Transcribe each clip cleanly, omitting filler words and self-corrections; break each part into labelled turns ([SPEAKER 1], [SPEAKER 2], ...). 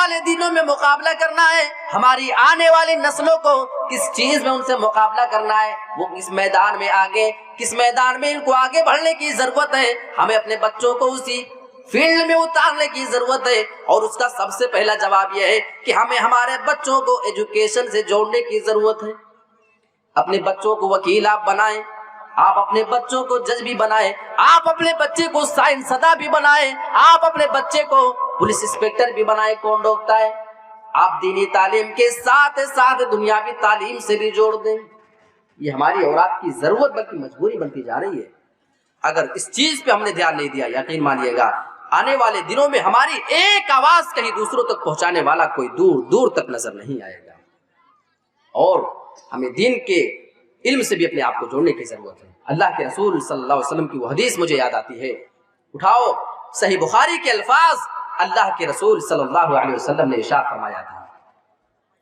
[SPEAKER 1] والے دنوں میں مقابلہ کرنا ہے، ہماری آنے والی نسلوں کو کس چیز میں ان سے مقابلہ کرنا ہے، وہ کس میدان میں کس میدان میں ان کو آگے بڑھنے کی ضرورت ہے، ہمیں اپنے بچوں کو اسی فیلڈ میں اتارنے کی ضرورت ہے۔ اور اس کا سب سے پہلا جواب یہ ہے کہ ہمیں ہمارے بچوں کو ایجوکیشن سے جوڑنے کی ضرورت ہے۔ اپنے بچوں کو وکیل آپ بنائیں، آپ اپنے بچوں کو جج بھی بنائیں، آپ اپنے بچے کو سائنسداں بھی بنائیں، آپ اپنے بچے کو پولیس انسپکٹر بھی بنائیں، کون روکتا ہے؟ آپ دینی تعلیم کے ساتھ ساتھ دنیاوی تعلیم سے بھی جوڑ دیں۔ یہ ہماری اولاد کی ضرورت بلکہ مجبوری بنتی جا رہی ہے۔ اگر اس چیز پہ ہم نے دھیان نہیں دیا، یقین مانیے گا آنے والے دنوں میں ہماری ایک آواز کہیں دوسروں تک پہنچانے والا کوئی دور دور تک نظر نہیں آئے گا۔ اور ہمیں دین کے علم سے بھی اپنے آپ کو جوڑنے کی ضرورت ہے۔ اللہ کے رسول صلی اللہ علیہ وسلم کی وہ حدیث مجھے یاد آتی ہے، اٹھاؤ صحیح بخاری کے الفاظ، اللہ کے رسول صلی اللہ علیہ وسلم نے ارشاد فرمایا تھا،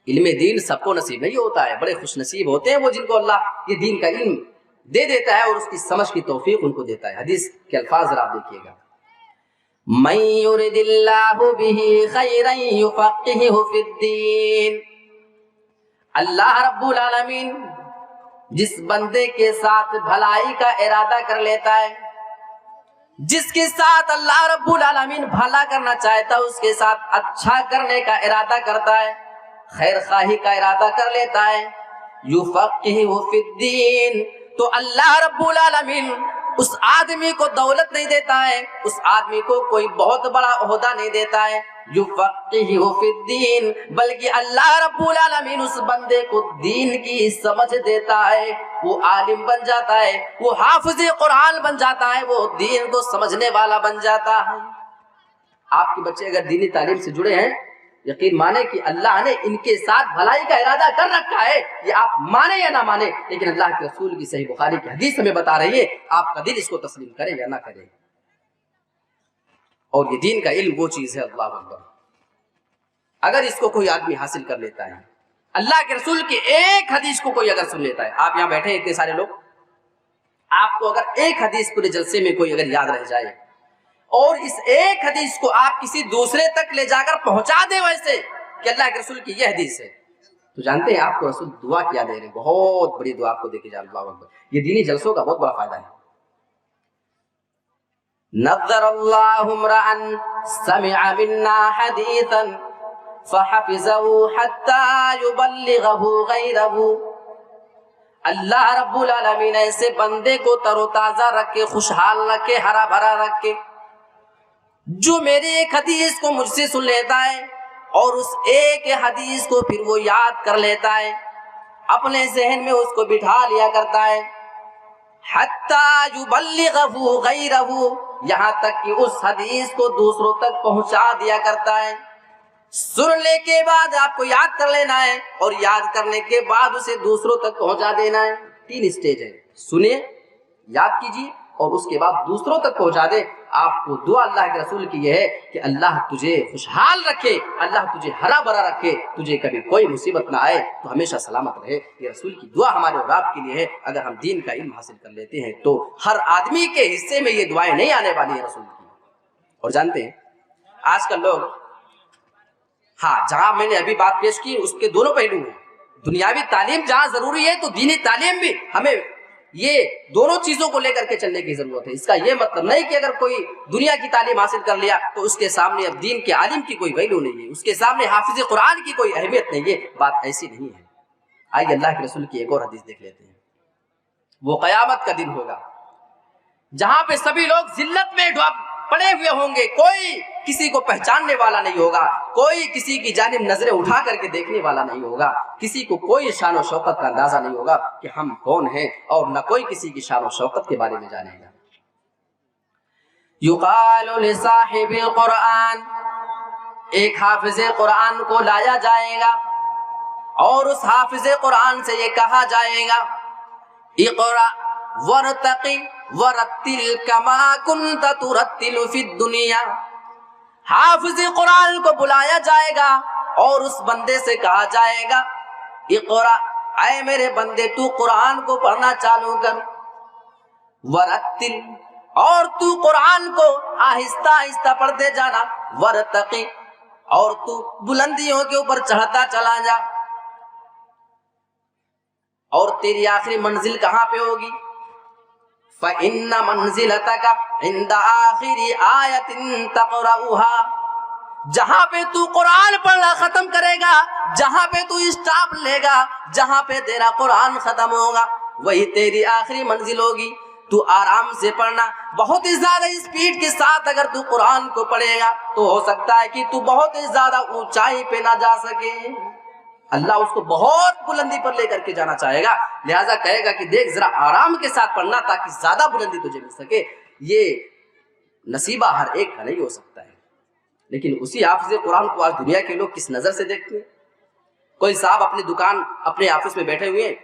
[SPEAKER 1] علم دین سب کو نصیب نہیں ہوتا ہے، بڑے خوش نصیب ہوتے ہیں وہ جن کو اللہ یہ دین کا علم دے دیتا ہے اور اس کی سمجھ کی توفیق ان کو دیتا ہے۔ حدیث کے الفاظ ذرا دیکھیے گا، من یرد اللہ بہ خیرا یفقہہ فی الدین، اللہ رب العالمین جس بندے کے ساتھ بھلائی کا ارادہ کر لیتا ہے، جس کے ساتھ اللہ رب العالمین بھلا کرنا چاہتا ہے، اس کے ساتھ اچھا کرنے کا ارادہ کرتا ہے، خیر خواہی کا ارادہ کر لیتا ہے، یفقہہ فی الدین، تو اللہ رب العالمین اس آدمی کو دولت نہیں دیتا ہے، اس آدمی کو کوئی بہت بڑا عہدہ نہیں دیتا ہے، یفقہہ فی الدین، بلکہ اللہ رب العالمین اس بندے کو دین کی سمجھ دیتا ہے، وہ عالم بن جاتا ہے، وہ حافظ قرآن بن جاتا ہے، وہ دین کو سمجھنے والا بن جاتا ہے۔ آپ کے بچے اگر دینی تعلیم سے جڑے ہیں، یقین مانے کہ اللہ نے ان کے ساتھ بھلائی کا ارادہ کر رکھا ہے، یہ آپ مانے یا نہ مانے، لیکن اللہ کے رسول کی صحیح بخاری کی حدیث ہمیں بتا رہی ہے، آپ کا دل اس کو تسلیم کرے یا نہ کرے۔ اور یہ دین کا علم وہ چیز ہے، اللہ اکبر، اگر اس کو کوئی آدمی حاصل کر لیتا ہے، اللہ کے رسول کی ایک حدیث کو کوئی اگر سن لیتا ہے، آپ یہاں بیٹھے ہیں اتنے سارے لوگ، آپ کو اگر ایک حدیث پورے جلسے میں کوئی اگر یاد رہ جائے اور اس ایک حدیث کو آپ کسی دوسرے تک لے جا کر پہنچا دیں ویسے کہ اللہ کے رسول کی یہ حدیث ہے، تو جانتے ہیں آپ کو رسول دعا کیا دے رہے ہیں، بہت بڑی دعا آپ کو دے کے جان، اللہ اکبر۔ یہ دینی جلسوں کا بہت بڑا فائدہ ہے۔ نظر اللہ امرأ سمع منا حدیثا فحفظه حتى يبلغه غیرہ، اللہ رب العالمین ایسے بندے کو تر و تازہ رکھے، خوشحال رکھے، ہرا بھرا رکھے، جو میری ایک حدیث کو مجھ سے سن لیتا ہے اور اس ایک حدیث کو پھر وہ یاد کر لیتا ہے، اپنے ذہن میں اس کو بٹھا لیا کرتا ہے، حتی یبلغہ غیرہ، یہاں تک کہ اس حدیث کو دوسروں تک پہنچا دیا کرتا ہے۔ سننے کے بعد آپ کو یاد کر لینا ہے اور یاد کرنے کے بعد اسے دوسروں تک پہنچا دینا ہے۔ تین سٹیج ہے، سنیں، یاد کیجیے اور اس کے بعد دوسروں تک پہنچا دے۔ آپ کو دعا اللہ کے رسول کی یہ ہے کہ اللہ تجھے خوشحال رکھے، اللہ تجھے ہرا بھرا رکھے، تجھے کبھی کوئی مصیبت نہ آئے، تو ہمیشہ سلامت رہے۔ یہ رسول کی دعا ہمارے اور آپ کے لیے ہے۔ اگر ہم دین کا علم حاصل کر لیتے ہیں تو ہر آدمی کے حصے میں یہ دعائیں نہیں آنے والی ہیں رسول کی۔ اور جانتے ہیں آج کل لوگ، ہاں جہاں میں نے ابھی بات پیش کی اس کے دونوں پہلو ہیں، دنیاوی تعلیم جہاں ضروری ہے تو دینی تعلیم بھی، ہمیں یہ دونوں چیزوں کو لے کر کے چلنے کی ضرورت ہے۔ اس کا یہ مطلب نہیں کہ اگر کوئی دنیا کی تعلیم حاصل کر لیا تو اس کے سامنے اب دین کے عالم کی کوئی ویلیو نہیں ہے، اس کے سامنے حافظ قرآن کی کوئی اہمیت نہیں ہے، بات ایسی نہیں ہے۔ آئیے اللہ کے رسول کی ایک اور حدیث دیکھ لیتے ہیں۔ وہ قیامت کا دن ہوگا جہاں پہ سبھی لوگ ذلت میں پڑے ہوئے ہوں گے، کوئی کسی کو پہچاننے والا نہیں ہوگا، کوئی کسی کی جانب نظریں اٹھا کر کے دیکھنے والا نہیں ہوگا، کسی کو کوئی شان و شوکت کا اندازہ نہیں ہوگا کہ ہم کون ہیں، اور نہ کوئی کسی کی شان و شوکت کے بارے میں جانے گا۔ یقال لصاحب القرآن، ایک حافظ قرآن کو لایا جائے گا اور اس حافظ قرآن سے یہ کہا جائے گا، اقرأ ورتقی ورتل کما کنت ترتل فی الدنیا۔ حافظ قرآن کو بلایا جائے گا اور اس بندے سے کہا جائے گا، اقرأ، اے میرے بندے تو قرآن کو پڑھنا چالو کر، ورتل، اور تو قرآن کو آہستہ آہستہ پڑھتے جانا، ورتقی، اور تو بلندیوں کے اوپر چڑھتا چلا جا، اور تیری آخری منزل کہاں پہ ہوگی؟ فَإِنَّ مَنزِلَتَكَ عِنْدَ آخِرِ آیَةٍ تَقْرَؤُهَا، جہاں پہ تو قرآن پڑھنا ختم کرے گا، جہاں پہ تو اسٹاپ لے گا، جہاں پہ تیرا قرآن ختم ہوگا، وہی تیری آخری منزل ہوگی۔ تو آرام سے پڑھنا، بہت ہی زیادہ اسپیڈ کے ساتھ اگر تو قرآن کو پڑھے گا تو ہو سکتا ہے کہ تو بہت ہی زیادہ اونچائی پہ نہ جا سکے، اللہ اس کو بہت بلندی پر لے کر کے جانا چاہے گا، لہذا کہے گا کہ دیکھ ذرا آرام کے ساتھ پڑھنا تاکہ زیادہ بلندی تجھے مل سکے۔ یہ نصیبہ ہر ایک کا نہیں ہو سکتا ہے، لیکن اسی حافظ قرآن کو آج دنیا کے لوگ کس نظر سے دیکھتے ہیں؟ کوئی صاحب اپنی دکان اپنے آفس میں بیٹھے ہوئے ہیں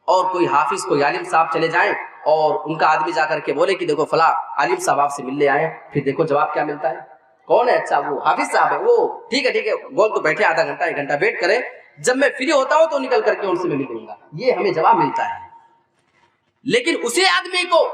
[SPEAKER 1] اور کوئی حافظ کوئی عالم صاحب چلے جائیں اور ان کا آدمی جا کر کے بولے کہ دیکھو فلاں عالم صاحب آپ سے ملنے آئے، پھر دیکھو جواب کیا ملتا ہے، کون ہے؟ اچھا وہ حافظ صاحب ہے، وہ ٹھیک ہے بول تو بیٹھے آدھا گھنٹہ 1 گھنٹہ ویٹ کرے، جب میں فری ہوتا ہوں تو نکل کر کے ان سے میں ملوں گا، یہ ہمیں جواب ملتا ہے۔ لیکن اسی آدمی کو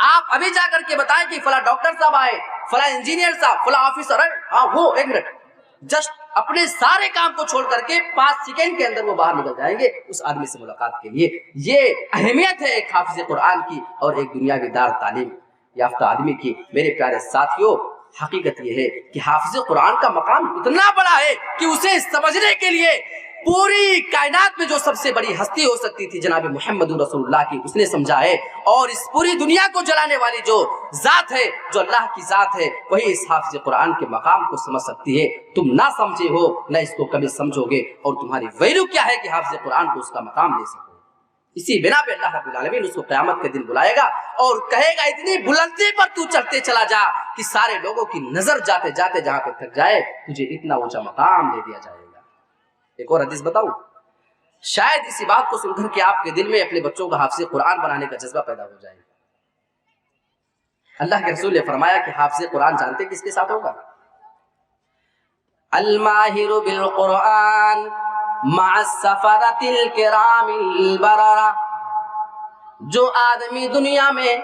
[SPEAKER 1] آپ ابھی جا کر کے بتائیں کہ فلاں ڈاکٹر صاحب آئے، فلاں انجینئر صاحب، فلاں آفیسر ہے، ہاں وہ 1 منٹ، جسٹ اپنے سارے کام کو چھوڑ کر کے 5 سیکنڈ کے اندر وہ باہر نکل جائیں گے اس آدمی سے ملاقات کے لیے۔ یہ اہمیت ہے ایک حافظ قرآن کی اور ایک دنیاوی دار تعلیم یافتہ آدمی کی۔ میرے پیارے ساتھیوں، حقیقت یہ ہے کہ حافظ قرآن کا مقام اتنا بڑا ہے کہ اسے سمجھنے کے لیے پوری کائنات میں جو سب سے بڑی ہستی ہو سکتی تھی جناب محمد رسول اللہ کی، اس نے سمجھا ہے، اور اس پوری دنیا کو جلانے والی جو ذات ہے، جو اللہ کی ذات ہے، وہی اس حافظ قرآن کے مقام کو سمجھ سکتی ہے۔ تم نہ سمجھے ہو، نہ اس کو کبھی سمجھو گے، اور تمہاری ویلیو کیا ہے کہ حافظ قرآن کو اس کا مقام دے سکو۔ اسی بنا پہ اللہ رب العالمین اس کو قیامت کے دن بلائے گا اور کہے گا اتنی بلندی پر تو چڑھتے چلا جا کہ سارے لوگوں کی نظر جاتے جاتے جہاں پہ تھک جائے تجھے اتنا اونچا مقام دے دیا جائے گا۔ ایک اور حدیث بتاؤں، شاید اسی بات کو سن کر کے آپ کے دل میں اپنے بچوں کا حافظ قرآن بنانے کا جذبہ پیدا ہو جائے گا۔ اللہ کے رسول نے فرمایا کہ حافظ قرآن جانتے کس کے ساتھ ہوگا؟ الماہر بالقرآن مع السفرۃ الکرام البررہ، جو آدمی دنیا میں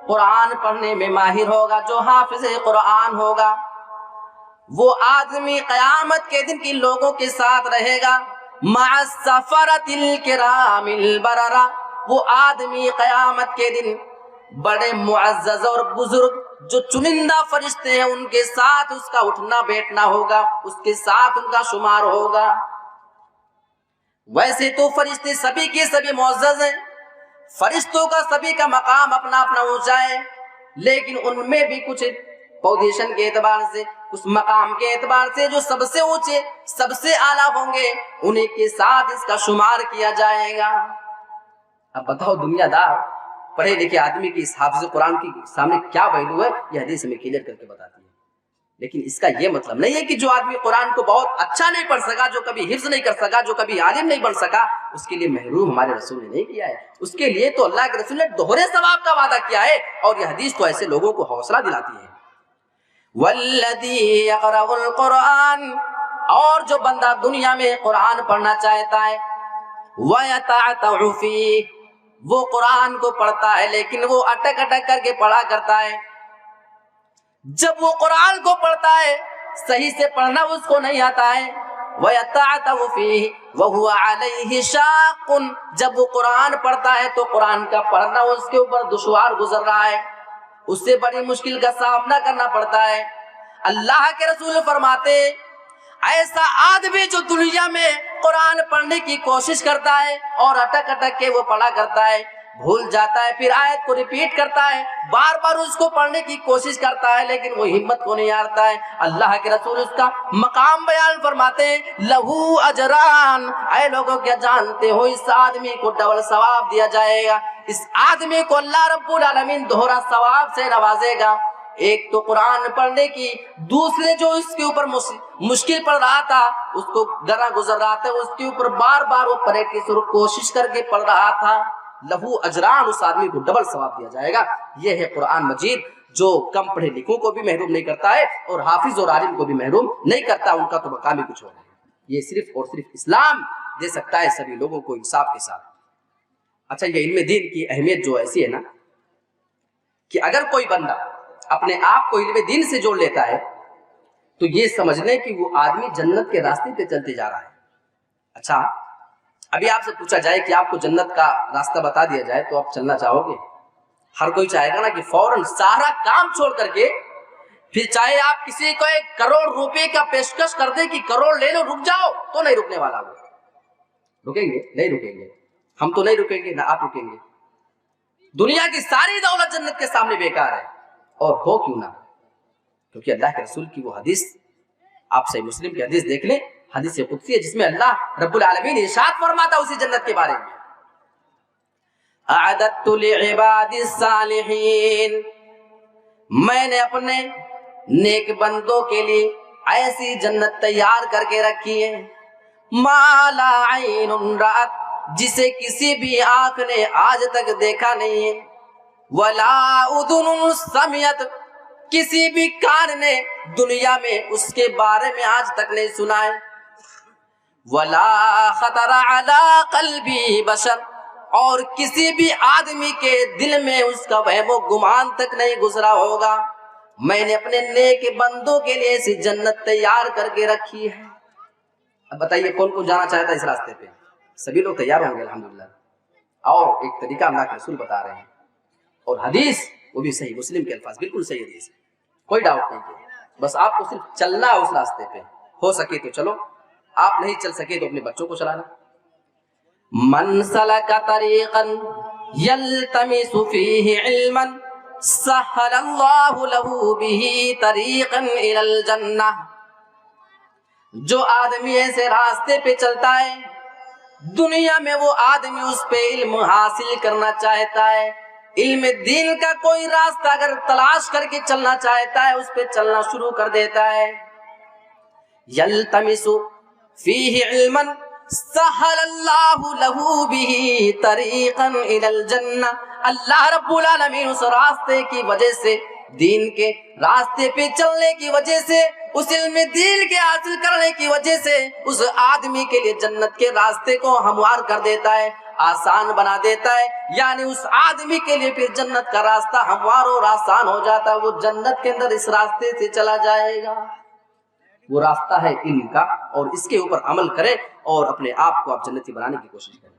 [SPEAKER 1] قرآن پڑھنے میں ماہر ہوگا، جو حافظ قرآن ہوگا، وہ آدمی قیامت کے دن کی لوگوں کے ساتھ رہے گا۔ مع السفرۃ الکرام البررہ، وہ آدمی قیامت کے دن بڑے معزز اور بزرگ جو چنندہ فرشتے ہیں ان کے ساتھ اس کا اٹھنا بیٹھنا ہوگا، اس کے ساتھ ان کا شمار ہوگا۔ ویسے تو فرشتے سبھی کے سبھی معزز ہیں، فرشتوں کا سبھی کا مقام اپنا اپنا اونچا ہے، لیکن ان میں بھی کچھ پوزیشن کے اعتبار سے، اس مقام کے اعتبار سے جو سب سے اونچے سب سے اعلیٰ ہوں گے انہیں کے ساتھ اس کا شمار کیا جائے گا۔ اب بتاؤ دنیا دار پڑھے لکھے آدمی کی اس حافظ قرآن کی سامنے کیا ویلیو ہے، یہ حدیث ہمیں کلیئر کر کے بتاتی ہے۔ لیکن اس کا یہ مطلب نہیں ہے کہ جو آدمی قرآن کو بہت اچھا نہیں پڑھ سکا، جو کبھی حفظ نہیں کر سکا، جو کبھی عالم نہیں بن سکا، اس کے لیے محروم ہمارے رسول نے نہیں کیا ہے۔ اس کے لیے تو اللہ کے رسول نے دوہرے ثواب کا وعدہ کیا ہے، اور یہ حدیث تو ایسے لوگوں کو حوصلہ دلاتی ہے۔ والذی یقرأ القرآن، اور جو بندہ دنیا میں قرآن پڑھنا چاہتا ہے، ویتعتع فیہ، وہ قرآن کو پڑھتا ہے لیکن وہ اٹک اٹک کر کے پڑھا کرتا ہے۔ جب وہ قرآن کو پڑھتا ہے صحیح سے پڑھنا اس کو نہیں آتا ہے، وَيَتَعْتَوْ فِيهِ وَهُوَ عَلَيْهِ شَاقٌ، جب وہ قرآن پڑھتا ہے تو قرآن کا پڑھنا اس کے اوپر دشوار گزر رہا ہے، اس سے بڑی مشکل کا سامنا کرنا پڑتا ہے۔ اللہ کے رسول فرماتے ایسا آدمی جو دنیا میں قرآن پڑھنے کی کوشش کرتا ہے اور اٹک اٹک کے وہ پڑھا کرتا ہے، بھول جاتا ہے، پھر آیت کو ریپیٹ کرتا ہے، بار بار اس کو پڑھنے کی کوشش کرتا ہے لیکن وہ ہمت کو نہیں ہارتا ہے۔ اللہ کے رسول اس کا مقام بیان فرماتے ہیں، لہو اجران، اے لوگوں کیا جانتے ہو اس آدمی کو ڈبل ثواب دیا جائے گا، اس آدمی کو اللہ رب العالمین دوہرا ثواب سے نوازے گا۔ ایک تو قرآن پڑھنے کی، دوسرے جو اس کے اوپر مشکل پڑ رہا تھا، اس کو گرا گزر رہا تھا، اس کے اوپر بار بار وہ پریکٹس اور کوشش کر کے پڑھ رہا تھا، لہو اجران، اس آدمی کو ڈبل ثواب دیا جائے گا۔ یہ ہے قرآن مجید جو کم پڑھے لکھوں کو بھی محروم نہیں کرتا ہے اور حافظ اور عالم کو بھی محروم نہیں کرتا، ان کا تو مقام ہی کچھ اور ہے۔ یہ صرف اور صرف اسلام دے سکتا ہے سبھی لوگوں کو انصاف کے ساتھ۔ اچھا، یہ علم دین کی اہمیت جو ایسی ہے نا کہ اگر کوئی بندہ اپنے آپ کو علم دین سے جوڑ لیتا ہے تو یہ سمجھ لیں کہ وہ آدمی جنت کے راستے پہ چلتے جا رہا ہے۔ اچھا، ابھی آپ سے پوچھا جائے کہ آپ کو جنت کا راستہ بتا دیا جائے تو آپ چلنا چاہو گے؟ ہر کوئی چاہے گا نا کہ فوراً سارا کام چھوڑ کر کے، پھر چاہے آپ کسی کو 1 کروڑ روپے کا پیشکش کر دیں کہ کروڑ لے لو رک جاؤ، تو نہیں رکنے والا وہ۔ رکیں گے؟ نہیں رکیں گے، ہم تو نہیں رکیں گے، نہ آپ رکیں گے۔ دنیا کی ساری دولت جنت کے سامنے بیکار ہے، اور ہو کیوں نہ، کیونکہ اللہ کے رسول کی وہ حدیث، آپ صحیح مسلم کی حدیث دیکھ لیں، حدیث قدسی ہے، جس میں اللہ رب العالمین ارشاد فرماتا اسی جنت کے بارے میں، اعددت لعباد الصالحین، میں نے اپنے نیک بندوں کے لیے ایسی جنت تیار کر کے رکھی ہے، ما لا عین رأت، جسے کسی بھی آنکھ نے آج تک دیکھا نہیں ہے، ولا اذن سمعت، کسی بھی کان نے دنیا میں اس کے بارے میں آج تک نہیں سنا ہے، ولا خطر علی قلب بشر، اور کسی بھی آدمی کے دل میں اس کا وہم و گمان تک نہیں گزرا ہوگا۔ میں نے اپنے نیک بندوں کے لیے ایسی جنت تیار کر کے رکھی ہے۔ اب بتائیے کون کون جانا چاہتا ہے اس راستے پہ؟ سبھی لوگ تیار ہوں گے الحمدللہ۔ اور ایک طریقہ اللہ کے رسول بتا رہے ہیں، اور حدیث وہ بھی صحیح مسلم کے الفاظ، بالکل صحیح حدیث ہے، کوئی ڈاؤٹ نہیں ہے، بس آپ کو صرف چلنا ہے اس راستے پہ، ہو سکے تو چلو، آپ نہیں چل سکے تو اپنے بچوں کو چلانا۔ من سلک طریقا یلتمس فیہ علما سہل اللہ لہ بہ طریقا الی الجنہ، جو آدمی ایسے راستے پہ چلتا ہے، دنیا میں وہ آدمی اس پہ علم حاصل کرنا چاہتا ہے، علم دین کا کوئی راستہ اگر تلاش کر کے چلنا چاہتا ہے، اس پہ چلنا شروع کر دیتا ہے، یلتمس فیہ علما سہل اللہ لہ بہ طریقا الی الجنہ، اللہ رب العالمین اس راستے کی وجہ سے، دین کے راستے پہ چلنے کی وجہ سے، اس علم دین کے حاصل کرنے کی وجہ سے اس آدمی کے لیے جنت کے راستے کو ہموار کر دیتا ہے، آسان بنا دیتا ہے، یعنی اس آدمی کے لیے پھر جنت کا راستہ ہموار اور آسان ہو جاتا ہے، وہ جنت کے اندر اس راستے سے چلا جائے گا۔ وہ راستہ ہے علم کا، اور اس کے اوپر عمل کرے اور اپنے آپ کو آپ جنتی بنانے کی کوشش کریں۔